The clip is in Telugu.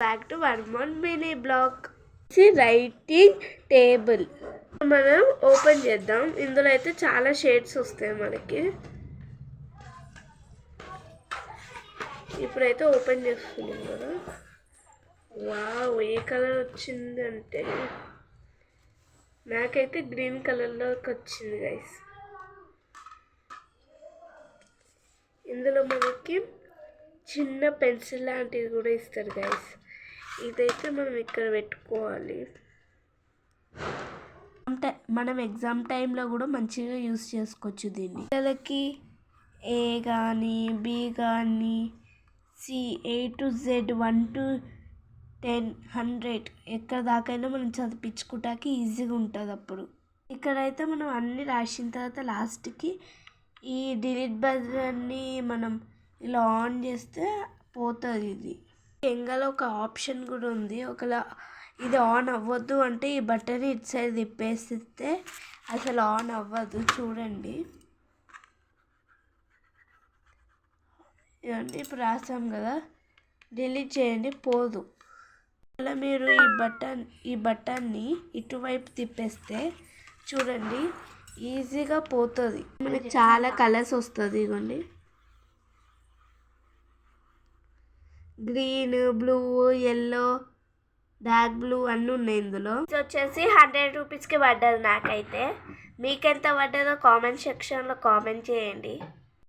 Back to one more mini blog. Writing table మనం ఓపెన్ చేద్దాం. ఇందులో అయితే చాలా షేడ్స్ వస్తాయి మనకి. ఇప్పుడైతే ఓపెన్ చేస్తున్నాం కదా. వావ్, ఏ కలర్ వచ్చింది అంటే నాకైతే గ్రీన్ కలర్లోకి వచ్చింది గైస్. ఇందులో మనకి చిన్న పెన్సిల్ లాంటిది కూడా ఇస్తారు గైస్. ఇదైతే మనం ఇక్కడ పెట్టుకోవాలి. మనం ఎగ్జామ్ టైంలో కూడా మంచిగా యూస్ చేసుకోవచ్చు దీన్ని. పిల్లలకి ఏ కానీ బి కానీ C A to Z 1 to 10 100 ఎక్కడ దాకైనా మనం చదివించుకుంటాకి ఈజీగా ఉంటుంది. అప్పుడు ఇక్కడైతే మనం అన్నీ రాసిన తర్వాత లాస్ట్కి ఈ డిలీట్ బటన్ని మనం ఇలా ఆన్ చేస్తే పోతుంది. ఇది ఎంగలో ఒక ఆప్షన్ కూడా ఉంది. ఒకలా ఇది ఆన్ అవ్వద్దు అంటే ఈ బటన్ ఇటు సైడ్ తిప్పేస్తే అసలు ఆన్ అవ్వదు. చూడండి, ఇదండి ఇప్పుడు రాసాం కదా, డిలీట్ చేయండి, పోదు. అలా మీరు ఈ బటన్ని ఇటువైపు తిప్పేస్తే చూడండి ఈజీగా పోతుంది. మనకి చాలా కలర్స్ వస్తుంది. ఇదిగోండి, green, blue, yellow, dark blue అన్నీ ఉన్నాయి ఇందులో. ఇది వచ్చేసి 100 రూపీస్కి పడ్డది నాకైతే. మీకెంత పడ్డదో కామెంట్ సెక్షన్లో కామెంట్ చేయండి.